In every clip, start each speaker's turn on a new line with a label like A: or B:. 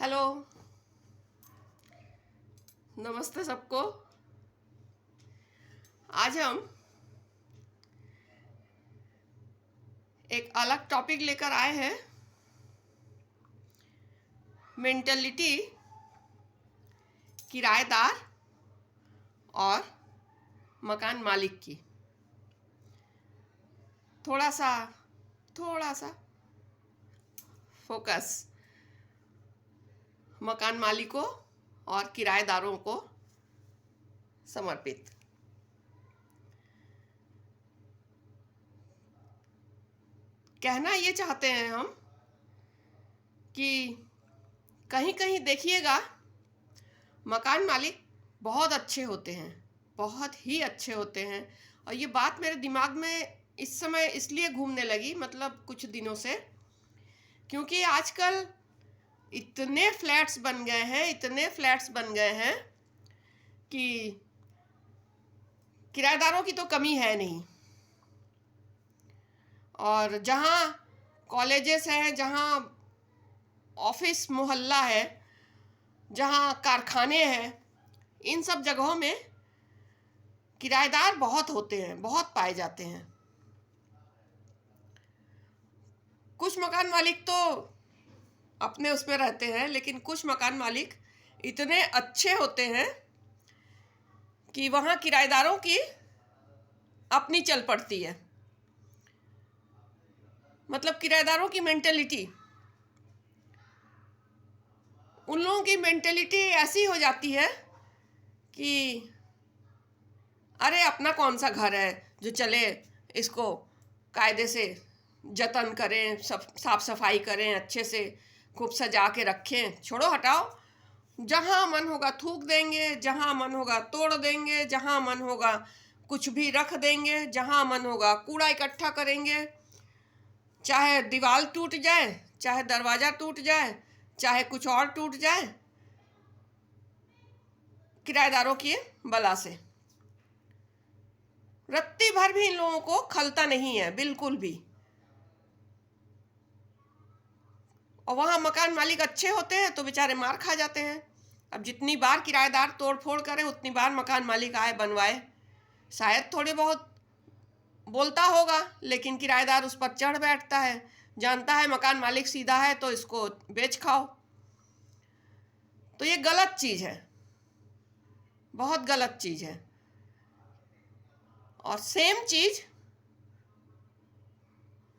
A: Hello, नमस्ते सबको। आज हम एक अलग टॉपिक लेकर आए हैं, मेंटलिटी किराएदार और मकान मालिक की। थोड़ा सा फोकस मकान मालिकों और किराएदारों को समर्पित। कहना ये चाहते हैं हम कि कहीं कहीं देखिएगा मकान मालिक बहुत अच्छे होते हैं, बहुत ही अच्छे होते हैं। और ये बात मेरे दिमाग में इस समय इसलिए घूमने लगी, मतलब कुछ दिनों से, क्योंकि आजकल इतने फ्लैट्स बन गए हैं कि किराएदारों की तो कमी है नहीं। और जहाँ कॉलेजेस हैं, जहाँ ऑफिस मोहल्ला है, जहाँ कारखाने हैं, इन सब जगहों में किराएदार बहुत होते हैं, बहुत पाए जाते हैं। कुछ मकान मालिक तो अपने उसमें रहते हैं, लेकिन कुछ मकान मालिक इतने अच्छे होते हैं कि वहाँ किराएदारों की अपनी चल पड़ती है। मतलब किराएदारों की मेंटेलिटी, उन लोगों की मेंटेलिटी ऐसी हो जाती है कि अरे अपना कौन सा घर है जो चले, इसको कायदे से जतन करें, साफ सफाई करें, अच्छे से खूब सजा के रखें, छोड़ो हटाओ, जहाँ मन होगा थूक देंगे, जहाँ मन होगा तोड़ देंगे, जहाँ मन होगा कुछ भी रख देंगे, जहाँ मन होगा कूड़ा इकट्ठा करेंगे। चाहे दीवार टूट जाए, चाहे दरवाज़ा टूट जाए, चाहे कुछ और टूट जाए, किराएदारों की बला से रत्ती भर भी इन लोगों को खलता नहीं है, बिल्कुल भी। और वहाँ मकान मालिक अच्छे होते हैं तो बेचारे मार खा जाते हैं। अब जितनी बार किराएदार तोड़ फोड़ करे, उतनी बार मकान मालिक आए बनवाए। शायद थोड़े बहुत बोलता होगा, लेकिन किराएदार उस पर चढ़ बैठता है, जानता है मकान मालिक सीधा है तो इसको बेच खाओ। तो ये गलत चीज़ है, बहुत गलत चीज़ है। और सेम चीज़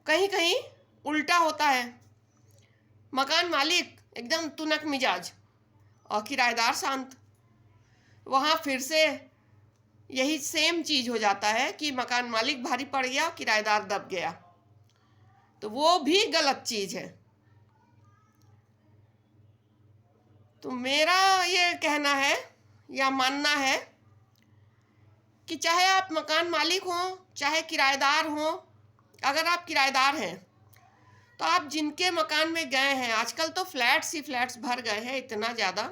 A: कहीं कहीं उल्टा होता है। मकान मालिक एकदम तुनक मिजाज और किराएदार शांत। वहाँ फिर से यही सेम चीज़ हो जाता है कि मकान मालिक भारी पड़ गया, किराएदार दब गया। तो वो भी गलत चीज़ है। तो मेरा ये कहना है या मानना है कि चाहे आप मकान मालिक हों, चाहे किराएदार हों, अगर आप किराएदार हैं तो आप जिनके मकान में गए हैं, आजकल तो फ्लैट्स ही फ्लैट्स भर गए हैं इतना ज़्यादा,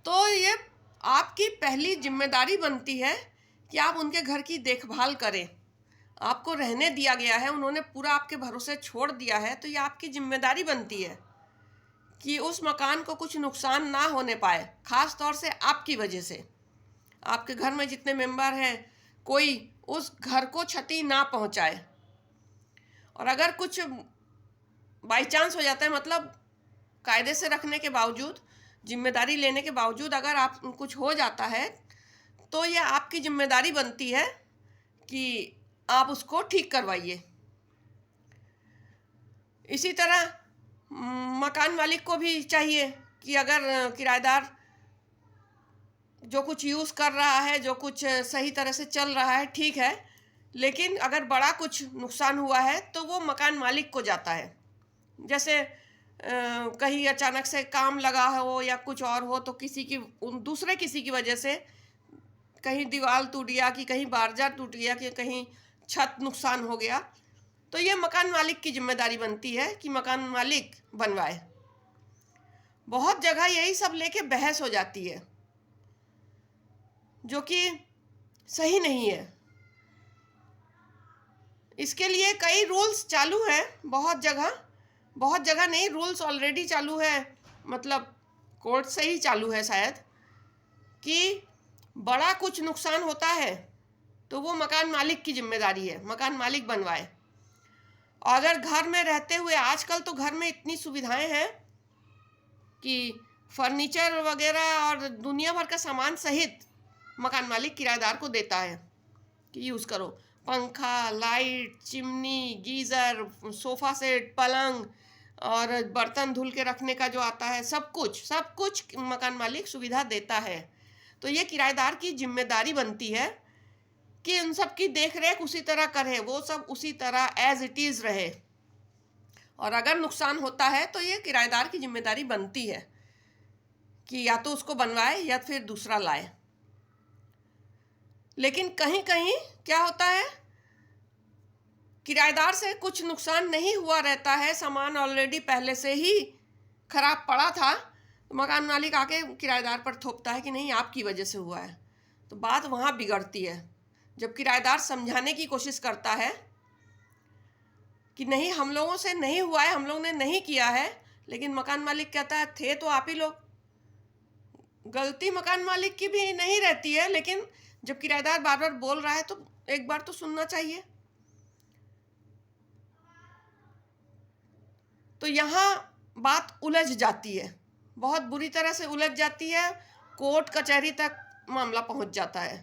A: तो ये आपकी पहली जिम्मेदारी बनती है कि आप उनके घर की देखभाल करें। आपको रहने दिया गया है, उन्होंने पूरा आपके भरोसे छोड़ दिया है, तो ये आपकी जिम्मेदारी बनती है कि उस मकान को कुछ नुकसान ना होने पाए, ख़ास तौर से आपकी वजह से। आपके घर में जितने मेंबर हैं, कोई उस घर को क्षति ना पहुंचाए। और अगर कुछ बाई चांस हो जाता है, मतलब कायदे से रखने के बावजूद, जिम्मेदारी लेने के बावजूद अगर आप कुछ हो जाता है, तो ये आपकी जिम्मेदारी बनती है कि आप उसको ठीक करवाइए। इसी तरह मकान मालिक को भी चाहिए कि अगर किराएदार जो कुछ यूज़ कर रहा है, जो कुछ सही तरह से चल रहा है, ठीक है, लेकिन अगर बड़ा कुछ नुकसान हुआ है तो वो मकान मालिक को जाता है। जैसे कहीं अचानक से काम लगा हो या कुछ और हो, तो दूसरे किसी की वजह से कहीं दीवार टूट गया, कि कहीं बारजा टूट गया, कि कहीं छत नुकसान हो गया, तो ये मकान मालिक की जिम्मेदारी बनती है कि मकान मालिक बनवाए। बहुत जगह यही सब लेके बहस हो जाती है, जो कि सही नहीं है। इसके लिए कई रूल्स चालू हैं, बहुत जगह नहीं, रूल्स ऑलरेडी चालू है। मतलब कोर्ट से ही चालू है शायद, कि बड़ा कुछ नुकसान होता है तो वो मकान मालिक की जिम्मेदारी है, मकान मालिक बनवाए। और अगर घर में रहते हुए, आजकल तो घर में इतनी सुविधाएं हैं कि फर्नीचर वगैरह और दुनिया भर का सामान सहित मकान मालिक किराएदार को देता है कि यूज़ करो। पंखा, light, chimney, geyser, sofa set, पलंग और बर्तन धुल के रखने का जो आता है, सब कुछ मकान मालिक सुविधा देता है। तो ये किराएदार की जिम्मेदारी बनती है कि उन सब की देख रेख उसी तरह करे, वो सब उसी तरह एज इट इज़ रहे। और अगर नुकसान होता है तो ये किराएदार की जिम्मेदारी बनती है कि या तो उसको बनवाए या फिर दूसरा लाए। लेकिन कहीं कहीं क्या होता है, किराएदार से कुछ नुकसान नहीं हुआ रहता है, सामान ऑलरेडी पहले से ही खराब पड़ा था, तो मकान मालिक आके किराएदार पर थोपता है कि नहीं आपकी वजह से हुआ है। तो बात वहाँ बिगड़ती है जब किराएदार समझाने की कोशिश करता है कि नहीं हम लोगों से नहीं हुआ है, हम लोगों ने नहीं किया है, लेकिन मकान मालिक कहता है थे तो आप ही लोग। गलती मकान मालिक की भी नहीं रहती है, लेकिन जब किराएदार बार बार बोल रहा है तो एक बार तो सुनना चाहिए। तो यहाँ बात उलझ जाती है, बहुत बुरी तरह से उलझ जाती है, कोर्ट कचहरी तक मामला पहुंच जाता है।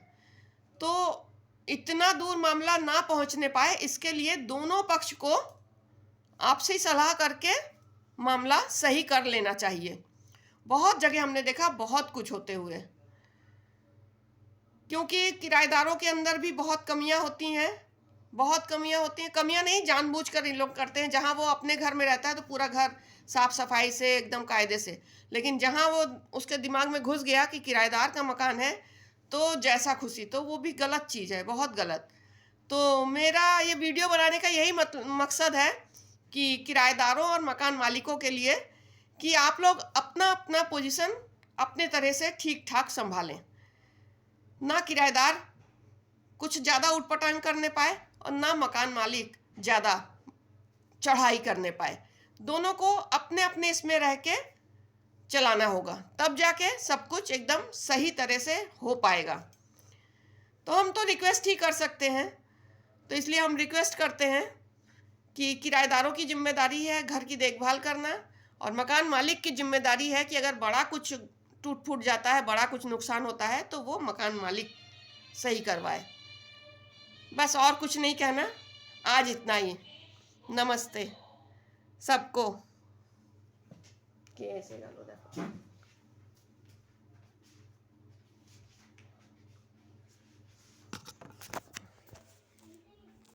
A: तो इतना दूर मामला ना पहुंचने पाए, इसके लिए दोनों पक्ष को आपसे ही सलाह करके मामला सही कर लेना चाहिए। बहुत जगह हमने देखा बहुत कुछ होते हुए, क्योंकि किराएदारों के अंदर भी बहुत कमियां होती हैं, कमियां नहीं जानबूझकर इन लोग करते हैं। जहां वो अपने घर में रहता है तो पूरा घर साफ सफाई से एकदम कायदे से, लेकिन जहां वो उसके दिमाग में घुस गया कि किराएदार का मकान है तो जैसा खुशी, तो वो भी गलत चीज़ है, बहुत गलत। तो मेरा ये वीडियो बनाने का यही मकसद है कि किराएदारों और मकान मालिकों के लिए कि आप लोग अपना अपना पोजीशन अपने तरह से ठीक ठाक संभालें, ना किराएदार कुछ ज़्यादा उटपटांग करने पाए और ना मकान मालिक ज़्यादा चढ़ाई करने पाए। दोनों को अपने अपने इसमें रह के चलाना होगा, तब जाके सब कुछ एकदम सही तरह से हो पाएगा। तो हम तो रिक्वेस्ट ही कर सकते हैं, तो इसलिए हम रिक्वेस्ट करते हैं कि किराएदारों की जिम्मेदारी है घर की देखभाल करना, और मकान मालिक की जिम्मेदारी है कि अगर बड़ा कुछ टूट फूट जाता है, बड़ा कुछ नुकसान होता है, तो वो मकान मालिक सही करवाए। बस और कुछ नहीं कहना, आज इतना ही। नमस्ते सबको। कैसे